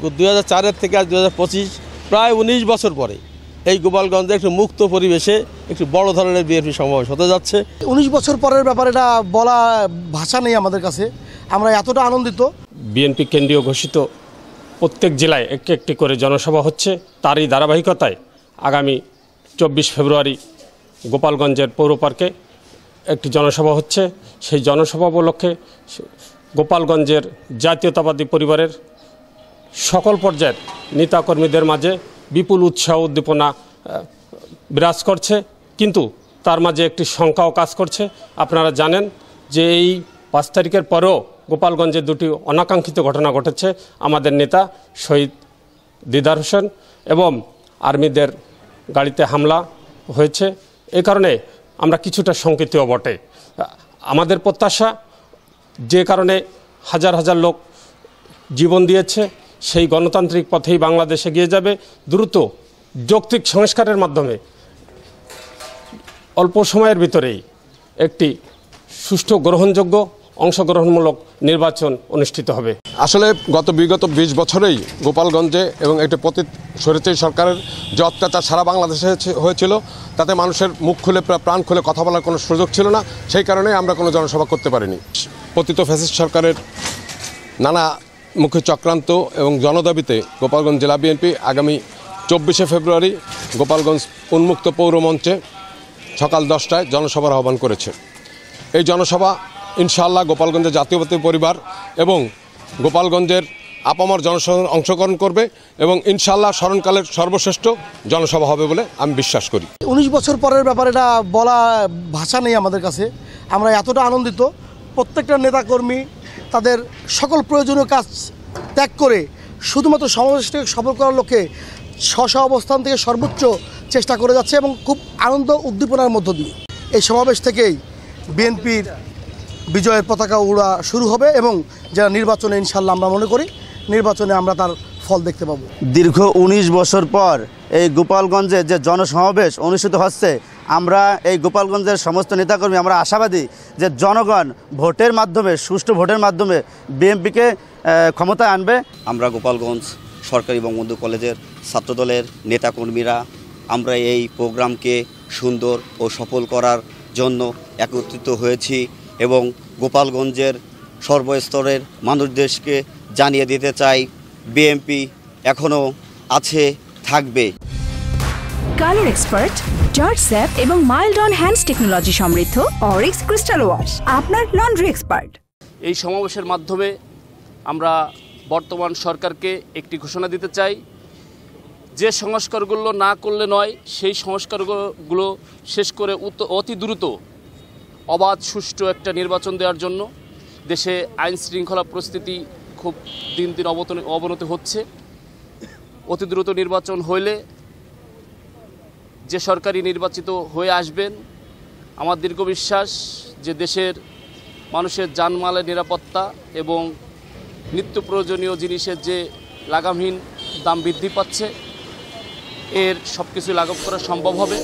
2004 থেকে আজ 2025 প্রায় 19 বছর পরে এই গোপালগঞ্জে একটু মুক্ত পরিবেশে একটু বড় ধরনের বিএনপি সমাবেশ হতে যাচ্ছে। 19 বছর পরের ব্যাপারে এটা বলা ভাষা নেই আমাদের কাছে, আমরা এতটা আনন্দিত। বিএনপি কেন্দ্রীয় ঘোষিত প্রত্যেক জেলায় একটি একটি করে জনসভা হচ্ছে, তারই ধারাবাহিকতায় আগামী 24 ফেব্রুয়ারি গোপালগঞ্জের পৌর পার্কে একটি জনসভা হচ্ছে। সেই জনসভা উপলক্ষে গোপালগঞ্জের জাতীয়তাবাদী পরিবারের সকল পর্যায়ের নেতাকর্মীদের মাঝে বিপুল উৎসাহ উদ্দীপনা বিরাজ করছে, কিন্তু তার মাঝে একটি শঙ্কাও কাজ করছে। আপনারা জানেন যে এই 5 তারিখের পরেও গোপালগঞ্জে দুটি অনাকাঙ্ক্ষিত ঘটনা ঘটেছে। আমাদের নেতা শহীদ দিদার হোসেন এবং আর্মিদের গাড়িতে হামলা হয়েছে। এই কারণে আমরা কিছুটা শঙ্কিতও বটে। আমাদের প্রত্যাশা, যে কারণে হাজার হাজার লোক জীবন দিয়েছে, সেই গণতান্ত্রিক পথেই বাংলাদেশ এগিয়ে যাবে। দ্রুত যৌক্তিক সংস্কারের মাধ্যমে অল্প সময়ের ভিতরেই একটি সুষ্ঠু গ্রহণযোগ্য অংশগ্রহণমূলক নির্বাচন অনুষ্ঠিত হবে। আসলে বিগত 20 বছরেই গোপালগঞ্জে এবং একটি স্বৈরাচারী সরকারের যে অত্যাচার সারা বাংলাদেশে হয়েছিল, তাতে মানুষের মুখ খুলে প্রাণ খুলে কথা বলার কোনো সুযোগ ছিল না। সেই কারণেই আমরা কোনো জনসভা করতে পারিনি। পতিত ফ্যাসিস্ট সরকারের নানা মুখে চক্রান্ত এবং জনদাবিতে গোপালগঞ্জ জেলা বিএনপি আগামী 24শে ফেব্রুয়ারি গোপালগঞ্জ উন্মুক্ত পৌর মঞ্চে সকাল 10টায় জনসভার আহ্বান করেছে। এই জনসভা ইনশাআল্লাহ গোপালগঞ্জের জাতীয়তাবাদী পরিবার এবং গোপালগঞ্জের আপামর জনসাধারণ অংশগ্রহণ করবে এবং ইনশাআল্লাহ স্মরণকালের সর্বশ্রেষ্ঠ জনসভা হবে বলে আমি বিশ্বাস করি। 19 বছর পরের ব্যাপারে এটা বলা ভাষা নেই আমাদের কাছে, আমরা এতটা আনন্দিত। প্রত্যেকটা নেতাকর্মী তাদের সকল প্রয়োজনীয় কাজ ত্যাগ করে শুধুমাত্র সমাবেশটাকে সফল করার লক্ষ্যে স্ব অবস্থান থেকে সর্বোচ্চ চেষ্টা করে যাচ্ছে এবং খুব আনন্দ উদ্দীপনার মধ্য দিয়ে এই সমাবেশ থেকেই বিএনপির বিজয়ের পতাকা উড়া শুরু হবে এবং যারা নির্বাচনে ইনশাল্লাহ আমরা মনে করি নির্বাচনে আমরা তার ফল দেখতে পাবো। দীর্ঘ 19 বছর পর এই গোপালগঞ্জে যে জনসমাবেশ অনুষ্ঠিত হচ্ছে, আমরা এই গোপালগঞ্জের সমস্ত নেতাকর্মী আমরা আশাবাদী যে জনগণ ভোটের মাধ্যমে, সুষ্ঠু ভোটের মাধ্যমে বিএনপিকে ক্ষমতায় আনবে। আমরা গোপালগঞ্জ সরকারি বঙ্গবন্ধু কলেজের ছাত্রদলের নেতাকর্মীরা আমরা এই প্রোগ্রামকে সুন্দর ও সফল করার জন্য একত্রিত হয়েছি এবং গোপালগঞ্জের সর্বস্তরের মানুষদেরকে জানিয়ে দিতে চাই বিএনপি এখনও আছে, থাকবে। কালার এক্সপার্ট, জর্জ স্যাপ এবং মাইল্ড অন হ্যান্ডস টেকনোলজি সমৃদ্ধ অরিক্স ক্রিস্টাল ওয়াশ আপনার লন্ড্রি এক্সপার্ট। এই সমাবেশের মাধ্যমে আমরা বর্তমান সরকারকে একটি ঘোষণা দিতে চাই, যে সংস্কারগুলো না করলে নয়, সেই সংস্কারগুলো শেষ করে অতি দ্রুত অবাধ সুষ্ঠু একটা নির্বাচন দেওয়ার জন্য। দেশে আইন শৃঙ্খলা পরিস্থিতি খুব দিন দিন অবনতি হচ্ছে। অতি দ্রুত নির্বাচন হইলে যে সরকারি নির্বাচিত হয়ে আসবেন, আমার দীর্ঘ বিশ্বাস যে দেশের মানুষের জানমালের নিরাপত্তা এবং নিত্য প্রয়োজনীয় জিনিসের যে লাগামহীন দাম বৃদ্ধি পাচ্ছে, এর সব কিছু লাঘব করা সম্ভব হবে।